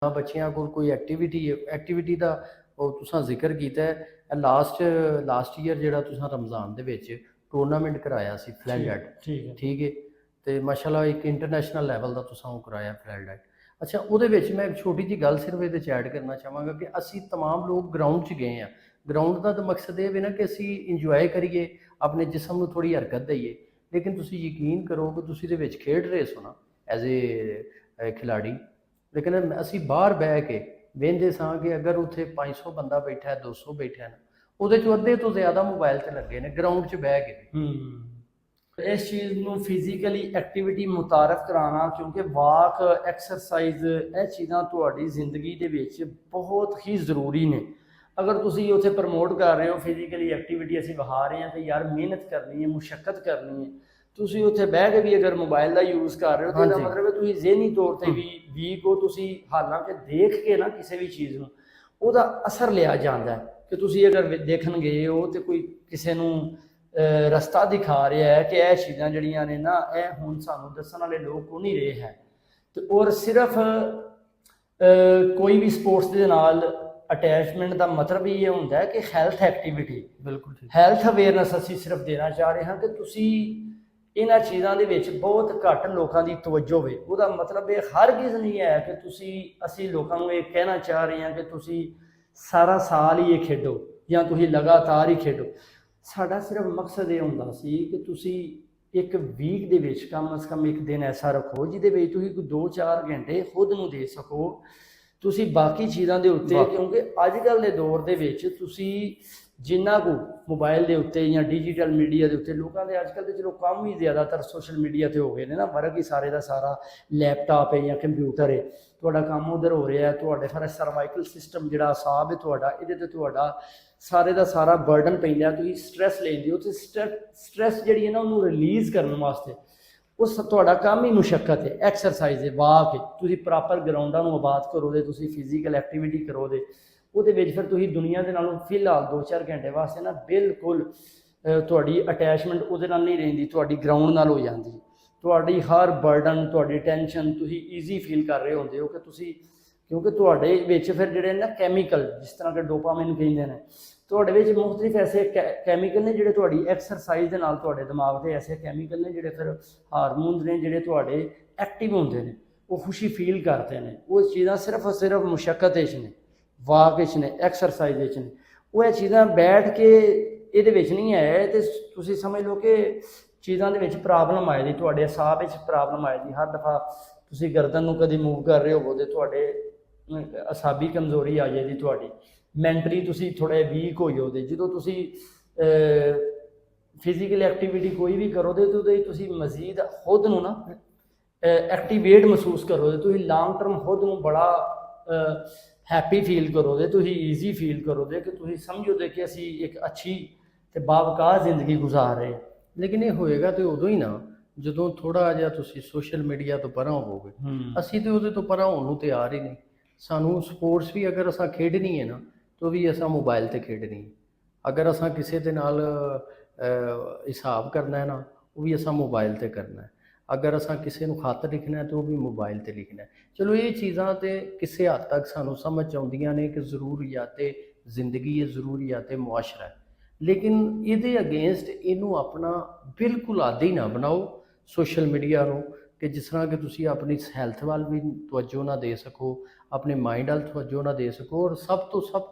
ਬੱਚਿਆਂ ਕੋਲ ਕੋਈ ਐਕਟੀਵਿਟੀ ਦਾ ਉਹ ਤੁਸੀਂ ਜ਼ਿਕਰ ਕੀਤਾ ਹੈ। ਲਾਸਟ ਈਅਰ ਜਿਹੜਾ ਤੁਸੀਂ ਰਮਜ਼ਾਨ ਦੇ ਵਿੱਚ ਟੂਰਨਾਮੈਂਟ ਕਰਾਇਆ ਸੀ ਫਲੈਲਡੈਟ, ਠੀਕ ਹੈ। ਠੀਕ ਹੈ। ਤੇ ਮਾਸ਼ਾਅੱਲਾ ਇੱਕ ਇੰਟਰਨੈਸ਼ਨਲ ਲੈਵਲ ਦਾ ਤੁਸੀਂ ਉਹ ਕਰਾਇਆ ਫਲੈਲਡੈਟ। ਅੱਛਾ, ਉਹਦੇ ਵਿੱਚ ਮੈਂ ਇੱਕ ਛੋਟੀ ਜਿਹੀ ਗੱਲ ਸਿਰਫ ਇਹਦੇ 'ਚ ਐਡ ਕਰਨਾ ਚਾਹਾਂਗਾ ਕਿ ਅਸੀਂ तमाम ਲੋਕ ਗਰਾਊਂਡ 'ਚ ਗਏ ਹਾਂ। ਗਰਾਊਂਡ ਦਾ ਤਾਂ ਮਕਸਦ ਇਹ ਵੀ ਨਾ ਕਿ ਅਸੀਂ ਇੰਜੋਏ ਕਰੀਏ, ਆਪਣੇ ਜਿਸਮ ਨੂੰ ਥੋੜ੍ਹੀ ਹਰਕਤ ਦਈਏ। ਲੇਕਿਨ ਤੁਸੀਂ ਯਕੀਨ ਕਰੋ ਕਿ ਤੁਸੀਂ ਇਹਦੇ ਵਿੱਚ ਖੇਡ ਰਹੇ ਸੋ ਨਾ ਐਜ਼ ਏ ਖਿਲਾੜੀ, ਲੇਕਿਨ ਅਸੀਂ ਬਾਹਰ ਬਹਿ ਕੇ ਵੇਖਦੇ ਸਾਂ ਕਿ ਅਗਰ ਉੱਥੇ 500 ਬੰਦਾ ਬੈਠਾ ਹੈ, 200 ਬੈਠਾ ਹੈ ਨਾ, ਉਹਦੇ 'ਚੋਂ ਅੱਧੇ ਤੋਂ ਜ਼ਿਆਦਾ ਮੋਬਾਈਲ 'ਤੇ ਲੱਗੇ ਨੇ ਗਰਾਊਂਡ 'ਚ ਬਹਿ ਕੇ। ਇਸ ਚੀਜ਼ ਨੂੰ ਫਿਜ਼ੀਕਲੀ ਐਕਟੀਵਿਟੀ ਮੁਤਾਰਫ ਕਰਾਉਣਾ, ਕਿਉਂਕਿ ਵਾਕ ਐਕਸਰਸਾਈਜ਼ ਇਹ ਚੀਜ਼ਾਂ ਤੁਹਾਡੀ ਜ਼ਿੰਦਗੀ ਦੇ ਵਿੱਚ ਬਹੁਤ ਹੀ ਜ਼ਰੂਰੀ ਨੇ। ਅਗਰ ਤੁਸੀਂ ਉੱਥੇ ਪ੍ਰਮੋਟ ਕਰ ਰਹੇ ਹੋ ਫਿਜ਼ੀਕਲੀ ਐਕਟੀਵਿਟੀ, ਅਸੀਂ ਵਿਖਾ ਰਹੇ ਹਾਂ ਕਿ ਯਾਰ ਮਿਹਨਤ ਕਰਨੀ ਹੈ, ਮੁਸ਼ੱਕਤ ਕਰਨੀ ਹੈ, ਤੁਸੀਂ ਉੱਥੇ ਬਹਿ ਕੇ ਵੀ ਅਗਰ ਮੋਬਾਈਲ ਦਾ ਯੂਜ਼ ਕਰ ਰਹੇ ਹੋ ਤਾਂ ਇਹਦਾ ਮਤਲਬ ਹੈ ਤੁਸੀਂ ਜ਼ਿਹਨੀ ਤੌਰ ਤੇ ਵੀ ਵੀਕ ਹੋ। ਤੁਸੀਂ ਹਾਲਾਂਕਿ ਦੇਖ ਕੇ ਨਾ ਕਿਸੇ ਵੀ ਚੀਜ਼ ਨੂੰ ਉਹਦਾ ਅਸਰ ਲਿਆ ਜਾਂਦਾ ਹੈ ਕਿ ਤੁਸੀਂ ਅਗਰ ਦੇਖਣ ਗਏ ਹੋ ਤੇ ਕੋਈ ਕਿਸੇ ਨੂੰ ਰਸਤਾ ਦਿਖਾ ਰਿਹਾ ਹੈ ਕਿ ਇਹ ਚੀਜ਼ਾਂ ਜਿਹੜੀਆਂ ਨੇ ਨਾ, ਇਹ ਹੁਣ ਸਾਨੂੰ ਦੱਸਣ ਵਾਲੇ ਲੋਕ ਕੋ ਨਹੀਂ ਰਹੇ ਹੈ। ਤੇ ਔਰ ਸਿਰਫ ਕੋਈ ਵੀ ਸਪੋਰਟਸ ਦੇ ਨਾਲ ਅਟੈਚਮੈਂਟ ਦਾ ਮਤਲਬ ਇਹ ਹੁੰਦਾ ਹੈ ਕਿ ਹੈਲਥ ਐਕਟੀਵਿਟੀ, ਬਿਲਕੁਲ ਠੀਕ, ਹੈਲਥ ਅਵੇਅਰਨੈਸ ਅਸੀਂ ਸਿਰਫ ਦੇਣਾ ਚਾਹ ਰਹੇ ਹਾਂ ਕਿ ਤੁਸੀਂ ਇਹਨਾਂ ਚੀਜ਼ਾਂ ਦੇ ਵਿੱਚ ਬਹੁਤ ਘੱਟ ਲੋਕਾਂ ਦੀ ਤਵੱਜੋ ਹੋਵੇ। ਉਹਦਾ ਮਤਲਬ ਇਹ ਹਰਗਿਜ਼ ਨਹੀਂ ਹੈ ਕਿ ਅਸੀਂ ਲੋਕਾਂ ਨੂੰ ਇਹ ਕਹਿਣਾ ਚਾਹ ਰਹੇ ਹਾਂ ਕਿ ਤੁਸੀਂ ਸਾਰਾ ਸਾਲ ਹੀ ਇਹ ਖੇਡੋ ਜਾਂ ਤੁਸੀਂ ਲਗਾਤਾਰ ਹੀ ਖੇਡੋ। ਸਾਡਾ ਸਿਰਫ ਮਕਸਦ ਇਹ ਹੁੰਦਾ ਸੀ ਕਿ ਤੁਸੀਂ ਇੱਕ ਵੀਕ ਦੇ ਵਿੱਚ ਕਮ ਅਜ਼ ਕਮ ਇੱਕ ਦਿਨ ਐਸਾ ਰੱਖੋ ਜਿਹਦੇ ਵਿੱਚ ਤੁਸੀਂ ਕੋਈ 2-4 ਘੰਟੇ ਖੁਦ ਨੂੰ ਦੇ ਸਕੋ। ਤੁਸੀਂ ਬਾਕੀ ਚੀਜ਼ਾਂ ਦੇ ਉੱਤੇ, ਕਿਉਂਕਿ ਅੱਜ ਕੱਲ੍ਹ ਦੇ ਦੌਰ ਦੇ ਵਿੱਚ ਤੁਸੀਂ ਜਿੰਨਾ ਕੁ ਮੋਬਾਈਲ ਦੇ ਉੱਤੇ ਜਾਂ ਡਿਜੀਟਲ ਮੀਡੀਆ ਦੇ ਉੱਤੇ, ਲੋਕਾਂ ਦੇ ਅੱਜ ਕੱਲ੍ਹ ਦੇ ਚਲੋ ਕੰਮ ਹੀ ਜ਼ਿਆਦਾਤਰ ਸੋਸ਼ਲ ਮੀਡੀਆ 'ਤੇ ਹੋ ਗਏ ਨੇ ਨਾ, ਵਰਕ ਹੀ ਸਾਰੇ ਦਾ ਸਾਰਾ ਲੈਪਟਾਪ ਹੈ ਜਾਂ ਕੰਪਿਊਟਰ ਹੈ, ਤੁਹਾਡਾ ਕੰਮ ਉੱਧਰ ਹੋ ਰਿਹਾ। ਤੁਹਾਡੇ ਸਾਰਾ ਸਰਵਾਈਕਲ ਸਿਸਟਮ ਜਿਹੜਾ ਅਸਾਬ ਹੈ ਤੁਹਾਡਾ, ਇਹਦੇ 'ਤੇ ਤੁਹਾਡਾ ਸਾਰੇ ਦਾ ਸਾਰਾ ਬਰਡਨ ਪੈਂਦਾ। ਤੁਸੀਂ ਸਟਰੈਸ ਲੈਂਦੇ ਹੋ ਤੇ ਸਟਰੈਸ ਜਿਹੜੀ ਹੈ ਨਾ ਉਹਨੂੰ ਰਿਲੀਜ਼ ਕਰਨ ਵਾਸਤੇ ਉਸ ਤੁਹਾਡਾ ਕੰਮ ਹੀ ਮੁਸ਼ੱਕਤ ਹੈ, ਐਕਸਰਸਾਈਜ਼ ਹੈ, ਵਾਕ ਹੈ। ਤੁਸੀਂ ਪ੍ਰੋਪਰ ਗਰਾਊਂਡਾਂ ਨੂੰ ਆਬਾਦ ਕਰੋਗੇ, ਤੁਸੀਂ ਫਿਜ਼ੀਕਲ ਐਕਟੀਵਿਟੀ ਕਰੋਗੇ, ਉਹਦੇ ਵਿੱਚ ਫਿਰ ਤੁਸੀਂ ਦੁਨੀਆ ਦੇ ਨਾਲੋਂ ਫਿਲਹਾਲ 2-4 ਘੰਟੇ ਵਾਸਤੇ ਨਾ ਬਿਲਕੁਲ ਤੁਹਾਡੀ ਅਟੈਚਮੈਂਟ ਉਹਦੇ ਨਾਲ ਨਹੀਂ ਰਹਿੰਦੀ, ਤੁਹਾਡੀ ਗਰਾਊਂਡ ਨਾਲ ਹੋ ਜਾਂਦੀ। ਤੁਹਾਡੀ ਹਰ ਬਰਡਨ, ਤੁਹਾਡੀ ਟੈਨਸ਼ਨ ਤੁਸੀਂ ਈਜ਼ੀ ਫੀਲ ਕਰ ਰਹੇ ਹੁੰਦੇ ਹੋ ਕਿ ਤੁਸੀਂ, ਕਿਉਂਕਿ ਤੁਹਾਡੇ ਵਿੱਚ ਫਿਰ ਜਿਹੜੇ ਨਾ ਕੈਮੀਕਲ, ਜਿਸ ਤਰ੍ਹਾਂ ਕਿ ਡੋਪਾਮਾਈਨ ਕਹਿੰਦੇ ਨੇ, ਤੁਹਾਡੇ ਵਿੱਚ ਮੁਖਤਲਿਫ ਐਸੇ ਕੈਮੀਕਲ ਨੇ ਜਿਹੜੇ ਤੁਹਾਡੀ ਐਕਸਰਸਾਈਜ਼ ਦੇ ਨਾਲ ਤੁਹਾਡੇ ਦਿਮਾਗ ਦੇ ਐਸੇ ਕੈਮੀਕਲ ਨੇ ਜਿਹੜੇ ਫਿਰ ਹਾਰਮੋਨਸ ਨੇ ਜਿਹੜੇ ਤੁਹਾਡੇ ਐਕਟਿਵ ਹੁੰਦੇ ਨੇ, ਉਹ ਖੁਸ਼ੀ ਫੀਲ ਕਰਦੇ ਨੇ। ਉਹ ਚੀਜ਼ਾਂ ਸਿਰਫ ਮੁਸ਼ੱਕਤ ਵਿੱਚ ਨੇ, ਵਾਕ ਵਿੱਚ ਨੇ, ਐਕਸਰਸਾਈਜ਼ ਵਿੱਚ ਨੇ। ਉਹ ਇਹ ਚੀਜ਼ਾਂ ਬੈਠ ਕੇ ਇਹਦੇ ਵਿੱਚ ਨਹੀਂ ਹੈ ਤੇ ਤੁਸੀਂ ਸਮਝ ਲਓ ਕਿ ਚੀਜ਼ਾਂ ਦੇ ਵਿੱਚ ਪ੍ਰੋਬਲਮ ਆਏਗੀ, ਤੁਹਾਡੇ ਅਸਾਬ ਵਿੱਚ ਪ੍ਰੋਬਲਮ ਆਏਗੀ। ਹਰ ਦਫਾ ਤੁਸੀਂ ਗਰਦਨ ਨੂੰ ਕਦੀ ਮੂਵ ਕਰ ਰਹੇ ਹੋਵੋ ਤੇ ਤੁਹਾਡੇ ਅਸਾਬੀ ਕਮਜ਼ੋਰੀ ਆ ਜਾਏਗੀ, ਤੁਹਾਡੀ ਮੈਂਟਲੀ ਤੁਸੀਂ ਥੋੜ੍ਹੇ ਵੀਕ ਹੋ ਜਾਓਗੇ। ਜਦੋਂ ਤੁਸੀਂ ਫਿਜ਼ੀਕਲ ਐਕਟੀਵਿਟੀ ਕੋਈ ਵੀ ਕਰੋਗੇ ਤਾਂ ਉਹਦੇ ਤੁਸੀਂ ਮਜ਼ੀਦ ਖੁਦ ਨੂੰ ਨਾ ਐਕਟੀਵੇਟ ਮਹਿਸੂਸ ਕਰੋਗੇ, ਤੁਸੀਂ ਲੌਂਗ ਟਰਮ ਖੁਦ ਨੂੰ ਬੜਾ ਹੈਪੀ ਫੀਲ ਕਰੋਗੇ, ਤੁਸੀਂ ਈਜ਼ੀ ਫੀਲ ਕਰੋਗੇ ਕਿ ਤੁਸੀਂ ਸਮਝੋਗੇ ਕਿ ਅਸੀਂ ਇੱਕ ਅੱਛੀ ਤੇ ਬਾਵਕਾਰ ਜ਼ਿੰਦਗੀ ਗੁਜ਼ਾਰ ਰਹੇ। ਲੇਕਿਨ ਇਹ ਹੋਏਗਾ ਤੇ ਉਦੋਂ ਹੀ ਨਾ ਜਦੋਂ ਥੋੜਾ ਜਿਹਾ ਤੁਸੀਂ ਸੋਸ਼ਲ ਮੀਡੀਆ ਤੋਂ ਪਰਾਂ ਹੋਵੋਗੇ। ਅਸੀਂ ਤੇ ਉਹਦੇ ਤੋਂ ਪਰਾਂ ਹੋਣ ਨੂੰ ਤਿਆਰ ਹੀ ਨਹੀਂ। ਸਾਨੂੰ ਸਪੋਰਟਸ ਵੀ ਅਗਰ ਅਸਾਂ ਖੇਡਣੀ ਹੈ ਨਾ ਤਾਂ ਵੀ ਅਸਾਂ ਮੋਬਾਈਲ ਤੇ ਖੇਡਣੀ ਹੈ। ਅਗਰ ਅਸਾਂ ਕਿਸੇ ਦੇ ਨਾਲ ਹਿਸਾਬ ਕਰਨਾ ਹੈ ਨਾ, ਉਹ ਵੀ ਅਸਾਂ ਮੋਬਾਈਲ ਤੇ ਕਰਨਾ ਹੈ। ਅਗਰ ਅਸਾਂ ਕਿਸੇ ਨੂੰ ਖਤ ਲਿਖਣਾ ਹੈ ਤਾਂ ਉਹ ਵੀ ਮੋਬਾਈਲ ਤੇ ਲਿਖਣਾ ਹੈ। ਚਲੋ ਇਹ ਚੀਜ਼ਾਂ ਤੇ ਕਿਸੇ ਹੱਦ ਤੱਕ ਸਾਨੂੰ ਸਮਝ ਆਉਂਦੀਆਂ ਨੇ ਕਿ ਜ਼ਰੂਰੀਆਤ ਜ਼ਿੰਦਗੀ ਹੈ, ਜ਼ਰੂਰੀਆਤ ਮੁਆਸ਼ਰਾ ਹੈ। ਲੇਕਿਨ ਇਹਦੇ ਅਗੇਂਸਟ ਇਹਨੂੰ ਆਪਣਾ ਬਿਲਕੁਲ ਆਦੀ ਨਾ ਬਣਾਓ ਸੋਸ਼ਲ ਮੀਡੀਆ ਨੂੰ, ਕਿ ਜਿਸ ਤਰ੍ਹਾਂ ਕਿ ਤੁਸੀਂ ਆਪਣੀ ਹੈਲਥ ਵੱਲ ਵੀ ਤਵੱਜੋ ਨਾ ਦੇ ਸਕੋ, ਆਪਣੇ ਮਾਈਂਡ ਵੱਲ ਤਵੱਜੋ ਨਾ ਦੇ ਸਕੋ। ਔਰ ਸਭ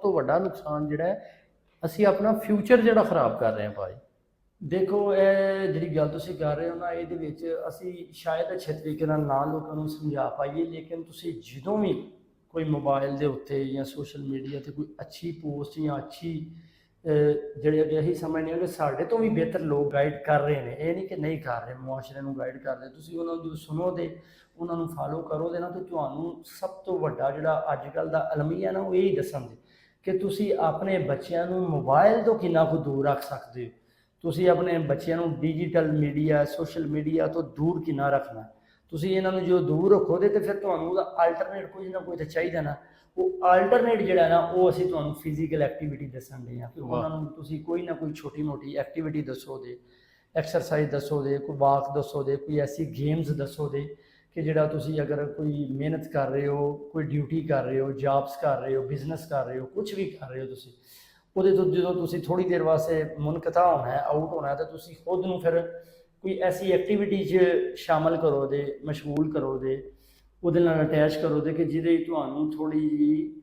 ਤੋਂ ਵੱਡਾ ਨੁਕਸਾਨ ਜਿਹੜਾ ਹੈ, ਅਸੀਂ ਆਪਣਾ ਫਿਊਚਰ ਜਿਹੜਾ ਖਰਾਬ ਕਰ ਰਹੇ ਹਾਂ ਭਾਈ। ਦੇਖੋ, ਇਹ ਜਿਹੜੀ ਗੱਲ ਤੁਸੀਂ ਕਰ ਰਹੇ ਹੋ ਨਾ, ਇਹਦੇ ਵਿੱਚ ਅਸੀਂ ਸ਼ਾਇਦ ਅੱਛੇ ਤਰੀਕੇ ਨਾਲ ਨਾ ਲੋਕਾਂ ਨੂੰ ਸਮਝਾ ਪਾਈਏ। ਲੇਕਿਨ ਤੁਸੀਂ ਜਦੋਂ ਵੀ ਕੋਈ ਮੋਬਾਈਲ ਦੇ ਉੱਤੇ ਜਾਂ ਸੋਸ਼ਲ ਮੀਡੀਆ 'ਤੇ ਕੋਈ ਅੱਛੀ ਪੋਸਟ ਜਾਂ ਅੱਛੀ ਜਿਹੜੇ ਅੱਗੇ ਅਸੀਂ ਸਮਝਦੇ ਹਾਂ ਕਿ ਸਾਡੇ ਤੋਂ ਵੀ ਬਿਹਤਰ ਲੋਕ ਗਾਈਡ ਕਰ ਰਹੇ ਨੇ, ਇਹ ਨਹੀਂ ਕਿ ਨਹੀਂ ਕਰ ਰਹੇ, ਮੁਆਸ਼ਰੇ ਨੂੰ ਗਾਈਡ ਕਰ ਰਹੇ, ਤੁਸੀਂ ਉਹਨਾਂ ਨੂੰ ਸੁਣੋ ਤੇ ਉਹਨਾਂ ਨੂੰ ਫਾਲੋ ਕਰੋ ਦੇ ਨਾ, ਤੇ ਤੁਹਾਨੂੰ ਸਭ ਤੋਂ ਵੱਡਾ ਜਿਹੜਾ ਅੱਜ ਕੱਲ੍ਹ ਦਾ ਅਲਮੀਆ ਨਾ ਉਹ ਇਹੀ ਦੱਸਣਗੇ ਕਿ ਤੁਸੀਂ ਆਪਣੇ ਬੱਚਿਆਂ ਨੂੰ ਮੋਬਾਈਲ ਤੋਂ ਕਿੰਨਾ ਕੁ ਦੂਰ ਰੱਖ ਸਕਦੇ ਹੋ। ਤੁਸੀਂ ਆਪਣੇ ਬੱਚਿਆਂ ਨੂੰ ਡਿਜੀਟਲ ਮੀਡੀਆ, ਸੋਸ਼ਲ ਮੀਡੀਆ ਤੋਂ ਦੂਰ ਕਿੰਨਾ ਰੱਖਣਾ। ਤੁਸੀਂ ਇਹਨਾਂ ਨੂੰ ਜੋ ਦੂਰ ਰੱਖੋਗੇ ਤੇ ਫਿਰ ਤੁਹਾਨੂੰ ਉਹਦਾ ਆਲਟਰਨੇਟ ਕੁਝ ਨਾ ਕੋਈ ਤਾਂ ਚਾਹੀਦਾ ਨਾ। ਉਹ ਆਲਟਰਨੇਟ ਜਿਹੜਾ ਨਾ ਉਹ ਅਸੀਂ ਤੁਹਾਨੂੰ ਫਿਜ਼ੀਕਲ ਐਕਟੀਵਿਟੀ ਦੱਸਣਗੇ ਆ ਕਿ ਉਹਨਾਂ ਨੂੰ ਤੁਸੀਂ ਕੋਈ ਨਾ ਕੋਈ ਛੋਟੀ ਮੋਟੀ ਐਕਟੀਵਿਟੀ ਦੱਸੋਗੇ, ਐਕਸਰਸਾਈਜ਼ ਦੱਸੋਗੇ, ਕੋਈ ਵਾਕ ਦੱਸੋਗੇ, ਕੋਈ ਐਸੀ ਗੇਮਸ ਦੱਸੋਗੇ ਕਿ ਜਿਹੜਾ ਤੁਸੀਂ ਅਗਰ ਕੋਈ ਮਿਹਨਤ ਕਰ ਰਹੇ ਹੋ, ਕੋਈ ਡਿਊਟੀ ਕਰ ਰਹੇ ਹੋ, ਜੌਬਸ ਕਰ ਰਹੇ ਹੋ, ਬਿਜ਼ਨਸ ਕਰ ਰਹੇ ਹੋ, ਕੁਝ ਵੀ ਕਰ ਰਹੇ ਹੋ ਤੁਸੀਂ, ਉਹਦੇ ਤੋਂ ਜਦੋਂ ਤੁਸੀਂ ਥੋੜੀ ਦੇਰ ਵਾਸਤੇ ਮੁਨਕਤਾ ਹੋਣਾ ਹੈ, ਆਊਟ ਹੋਣਾ ਹੈ, ਤਾਂ ਤੁਸੀਂ ਖੁਦ ਨੂੰ ਫਿਰ ਕੋਈ ਐਸੀ ਐਕਟੀਵਿਟੀ 'ਚ ਸ਼ਾਮਲ ਕਰੋ ਦੇ, ਮਸ਼ਗੂਲ ਕਰੋ ਦੇ, ਉਹਦੇ ਨਾਲ ਅਟੈਚ ਕਰੋ ਦੇ ਕਿ ਜਿਹਦੇ ਤੁਹਾਨੂੰ ਥੋੜੀ ਜਿਹੀ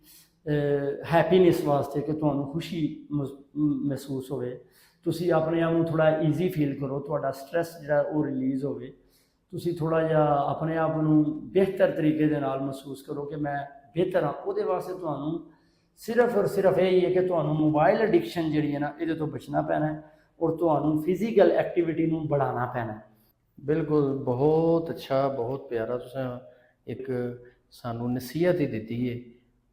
ਹੈਪੀਨੈਸ ਵਾਸਤੇ, ਕਿ ਤੁਹਾਨੂੰ ਖੁਸ਼ੀ ਮਹਿਸੂਸ ਹੋਵੇ, ਤੁਸੀਂ ਆਪਣੇ ਆਪ ਨੂੰ ਥੋੜਾ ਈਜ਼ੀ ਫੀਲ ਕਰੋ, ਤੁਹਾਡਾ ਸਟ੍ਰੈਸ ਜਿਹੜਾ ਉਹ ਰਿਲੀਜ਼ ਹੋਵੇ, ਤੁਸੀਂ ਥੋੜਾ ਜਿਹਾ ਆਪਣੇ ਆਪ ਨੂੰ ਬਿਹਤਰ ਤਰੀਕੇ ਦੇ ਨਾਲ ਮਹਿਸੂਸ ਕਰੋ ਕਿ ਮੈਂ ਬਿਹਤਰ ਹਾਂ। ਉਹਦੇ ਵਾਸਤੇ ਤੁਹਾਨੂੰ ਸਿਰਫ ਔਰ ਸਿਰਫ ਇਹ ਹੀ ਹੈ ਕਿ ਤੁਹਾਨੂੰ ਮੋਬਾਈਲ ਐਡਿਕਸ਼ਨ ਜਿਹੜੀ ਹੈ ਨਾ, ਇਹਦੇ ਤੋਂ ਬਚਣਾ ਪੈਣਾ ਹੈ, ਔਰ ਤੁਹਾਨੂੰ ਫਿਜ਼ੀਕਲ ਐਕਟੀਵਿਟੀ ਨੂੰ बढ़ाना ਪੈਣਾ ਹੈ। ਬਿਲਕੁਲ, ਬਹੁਤ ਅੱਛਾ, ਬਹੁਤ ਪਿਆਰਾ ਤੁਸੀਂ ਇੱਕ ਸਾਨੂੰ ਨਸੀਹਤ ਹੀ ਦਿੱਤੀ ਹੈ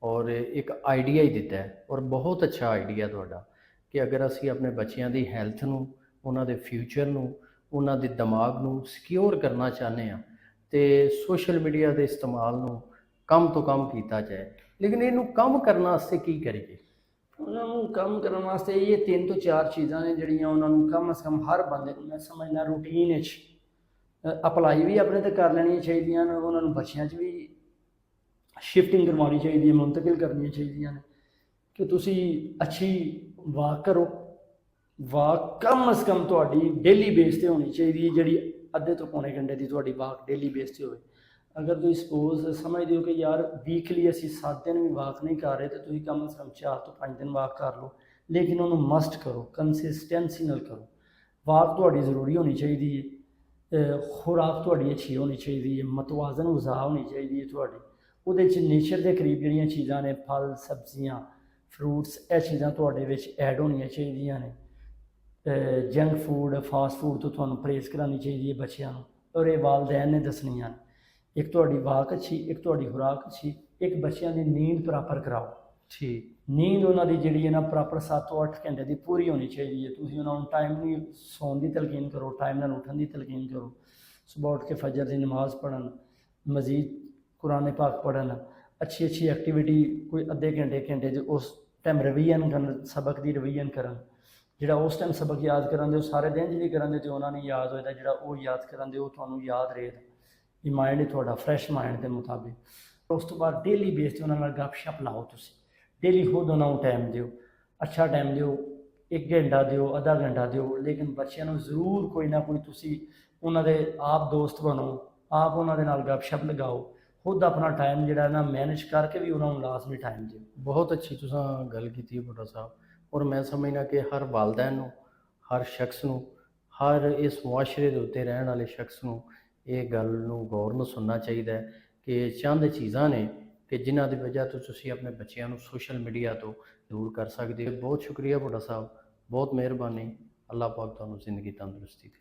ਔਰ ਇੱਕ ਆਈਡੀਆ ਹੀ ਦਿੱਤਾ ਹੈ, ਔਰ ਬਹੁਤ ਅੱਛਾ ਆਈਡੀਆ ਤੁਹਾਡਾ ਕਿ ਅਗਰ ਅਸੀਂ ਆਪਣੇ ਬੱਚਿਆਂ ਦੀ ਹੈਲਥ ਨੂੰ, ਉਹਨਾਂ ਦੇ ਫਿਊਚਰ ਨੂੰ, ਉਹਨਾਂ ਦੇ ਦਿਮਾਗ ਨੂੰ ਸਿਕਿਉਰ ਕਰਨਾ ਚਾਹੁੰਦੇ ਹਾਂ ਤੇ ਸੋਸ਼ਲ ਮੀਡੀਆ ਦੇ ਇਸਤੇਮਾਲ ਨੂੰ ਕਮ ਤੋਂ ਕਮ ਕੀਤਾ ਜਾਏ। ਲੇਕਿਨ ਇਹਨੂੰ ਕਮ ਕਰਨ ਵਾਸਤੇ ਕੀ ਕਰੀਏ? ਉਹਨਾਂ ਨੂੰ ਕੰਮ ਕਰਨ ਵਾਸਤੇ ਇਹ 3 ਤੋਂ 4 ਚੀਜ਼ਾਂ ਨੇ ਜਿਹੜੀਆਂ ਉਹਨਾਂ ਨੂੰ ਕਮ ਅਜ਼ ਕਮ ਹਰ ਬੰਦੇ ਨੂੰ, ਮੈਂ ਸਮਝਦਾ, ਰੂਟੀਨ ਵਿੱਚ ਅਪਲਾਈ ਵੀ ਆਪਣੇ ਤੇ ਕਰ ਲੈਣੀਆਂ ਚਾਹੀਦੀਆਂ ਨੇ। ਉਹਨਾਂ ਨੂੰ ਬੱਚਿਆਂ 'ਚ ਵੀ ਸ਼ਿਫਟਿੰਗ ਕਰਵਾਉਣੀ ਚਾਹੀਦੀ ਹੈ, ਮੁੰਤਕਿਲ ਕਰਨੀਆਂ ਚਾਹੀਦੀਆਂ ਨੇ ਕਿ ਤੁਸੀਂ ਅੱਛੀ ਵਾਕ ਕਰੋ। ਵਾਕ ਕਮ ਅਜ਼ ਕਮ ਤੁਹਾਡੀ ਡੇਲੀ ਬੇਸ 'ਤੇ ਹੋਣੀ ਚਾਹੀਦੀ ਹੈ, ਜਿਹੜੀ ਅੱਧੇ ਤੋਂ ਪੌਣੇ ਘੰਟੇ ਦੀ ਤੁਹਾਡੀ ਵਾਕ ਡੇਲੀ ਬੇਸ 'ਤੇ ਹੋਵੇ। ਅਗਰ ਤੁਸੀਂ ਸਪੋਜ਼ ਸਮਝਦੇ ਹੋ ਕਿ ਯਾਰ ਵੀਕਲੀ ਅਸੀਂ 7 ਦਿਨ ਵੀ ਵਾਕ ਨਹੀਂ ਕਰ ਰਹੇ, ਤਾਂ ਤੁਸੀਂ ਕਮ ਅਜ਼ ਕਮ 4 ਤੋਂ 5 ਦਿਨ ਵਾਕ ਕਰ ਲਓ, ਲੇਕਿਨ ਉਹਨੂੰ ਮਸਟ ਕਰੋ, ਕੰਸਿਸਟੈਂਸੀ ਨਾਲ ਕਰੋ। ਵਾਕ ਤੁਹਾਡੀ ਜ਼ਰੂਰੀ ਹੋਣੀ ਚਾਹੀਦੀ ਹੈ, ਖੁਰਾਕ ਤੁਹਾਡੀ ਅੱਛੀ ਹੋਣੀ ਚਾਹੀਦੀ ਹੈ, ਮਤਵਾਜ਼ਨ ਗ਼ਜ਼ਾ ਹੋਣੀ ਚਾਹੀਦੀ ਹੈ ਤੁਹਾਡੀ। ਉਹਦੇ 'ਚ ਨੇਚਰ ਦੇ ਕਰੀਬ ਜਿਹੜੀਆਂ ਚੀਜ਼ਾਂ ਨੇ, ਫਲ, ਸਬਜ਼ੀਆਂ, ਫਰੂਟਸ, ਇਹ ਚੀਜ਼ਾਂ ਤੁਹਾਡੇ ਵਿੱਚ ਐਡ ਹੋਣੀਆਂ ਚਾਹੀਦੀਆਂ ਨੇ। ਜੰਕ ਫੂਡ, ਫਾਸਟ ਫੂਡ ਤੋਂ ਤੁਹਾਨੂੰ ਪਰਹੇਜ਼ ਕਰਾਉਣੀ ਚਾਹੀਦੀ ਹੈ ਬੱਚਿਆਂ ਨੂੰ, ਔਰ ਇਹ ਵਾਲਦੈਨ ਨੇ ਦੱਸਣੀਆਂ ਨੇ। ਇੱਕ ਤੁਹਾਡੀ ਵਾਕ ਅੱਛੀ, ਇੱਕ ਤੁਹਾਡੀ ਖੁਰਾਕ ਅੱਛੀ, ਇੱਕ ਬੱਚਿਆਂ ਦੀ ਨੀਂਦ ਪ੍ਰੋਪਰ ਕਰਾਓ। ਠੀਕ, ਨੀਂਦ ਉਹਨਾਂ ਦੀ ਜਿਹੜੀ ਹੈ ਨਾ ਪ੍ਰੋਪਰ 7 ਤੋਂ 8 ਘੰਟੇ ਦੀ ਪੂਰੀ ਹੋਣੀ ਚਾਹੀਦੀ ਹੈ। ਤੁਸੀਂ ਉਹਨਾਂ ਨੂੰ ਟਾਈਮ ਨਹੀਂ ਸੌਣ ਦੀ ਤਲਕੀਨ ਕਰੋ, ਟਾਈਮ ਨਾਲ ਉੱਠਣ ਦੀ ਤਲਕੀਨ ਕਰੋ। ਸੁਬਾਹ ਉੱਠ ਕੇ ਫਜਰ ਦੀ ਨਮਾਜ਼ ਪੜ੍ਹਨ, ਮਜ਼ੀਦ ਕੁਰਾਨ ਪਾਕ ਪੜ੍ਹਨ, ਅੱਛੀ ਐਕਟੀਵਿਟੀ ਕੋਈ ਅੱਧੇ ਘੰਟੇ 'ਚ ਉਸ ਟਾਈਮ ਰਿਵੀਜ਼ਨ ਕਰਨ, ਸਬਕ ਦੀ ਰਿਵੀਜ਼ਨ ਕਰਨ। ਜਿਹੜਾ ਉਸ ਟਾਈਮ ਸਬਕ ਯਾਦ ਕਰਾਂਦੇ ਉਹ ਸਾਰੇ ਦਿਨ 'ਚ ਨਹੀਂ ਕਰਾਂਦੇ ਤੇ ਉਹਨਾਂ ਨੂੰ ਯਾਦ ਹੋਏਗਾ, ਜਿਹੜਾ ਉਹ ਯਾਦ ਕਰਾਂਦੇ ਉਹ ਤੁਹਾਨੂੰ ਯਾਦ ਰਹੇਗਾ। ਇਹ ਮਾਇੰਡ ਤੁਹਾਡਾ ਫਰੈਸ਼ ਮਾਇੰਡ ਦੇ ਮੁਤਾਬਿਕ। ਉਸ ਤੋਂ ਬਾਅਦ ਡੇਲੀ ਬੇਸ 'ਤੇ ਉਹਨਾਂ ਨਾਲ ਗੱਪਸ਼ਪ ਲਾਓ। ਤੁਸੀਂ ਡੇਲੀ ਖੁਦ ਉਹਨਾਂ ਨੂੰ ਟਾਈਮ ਦਿਓ, ਅੱਛਾ ਟਾਈਮ ਦਿਓ, 1 ਘੰਟਾ ਦਿਓ, ਅੱਧਾ ਘੰਟਾ ਦਿਓ, ਲੇਕਿਨ ਬੱਚਿਆਂ ਨੂੰ ਜ਼ਰੂਰ ਕੋਈ ਨਾ ਕੋਈ ਤੁਸੀਂ ਉਹਨਾਂ ਦੇ ਆਪ ਦੋਸਤ ਬਣੋ, ਆਪ ਉਹਨਾਂ ਦੇ ਨਾਲ ਗੱਪਸ਼ਪ ਲਗਾਓ। ਖੁਦ ਆਪਣਾ ਟਾਈਮ ਜਿਹੜਾ ਨਾ ਮੈਨੇਜ ਕਰਕੇ ਵੀ ਉਹਨਾਂ ਨੂੰ ਲਾਜ਼ਮੀ ਟਾਈਮ ਦਿਓ। ਬਹੁਤ ਅੱਛੀ ਤੁਸੀਂ ਗੱਲ ਕੀਤੀ ਹੈ ਭੁੱਟਾ ਸਾਹਿਬ, ਔਰ ਮੈਂ ਸਮਝਦਾ ਕਿ ਹਰ ਵਾਲਦੈਨ ਨੂੰ, ਹਰ ਸ਼ਖਸ ਨੂੰ, ਹਰ ਇਸ ਮੁਆਸ਼ਰੇ ਦੇ ਉੱਤੇ ਰਹਿਣ ਵਾਲੇ ਸ਼ਖਸ ਨੂੰ ਇਹ ਗੱਲ ਨੂੰ ਗੌਰ ਨਾਲ ਸੁਣਨਾ ਚਾਹੀਦਾ ਹੈ ਕਿ ਚੰਦ ਚੀਜ਼ਾਂ ਨੇ ਕਿ ਜਿਨ੍ਹਾਂ ਦੀ ਵਜ੍ਹਾ ਤੋਂ ਤੁਸੀਂ ਆਪਣੇ ਬੱਚਿਆਂ ਨੂੰ ਸੋਸ਼ਲ ਮੀਡੀਆ ਤੋਂ ਦੂਰ ਕਰ ਸਕਦੇ ਹੋ। ਬਹੁਤ ਸ਼ੁਕਰੀਆ ਭੁੱਟਾ ਸਾਹਿਬ, ਬਹੁਤ ਮਿਹਰਬਾਨੀ। ਅੱਲਾਹ ਪਾਕ ਤੁਹਾਨੂੰ ਜ਼ਿੰਦਗੀ ਤੰਦਰੁਸਤੀ ਦੇ।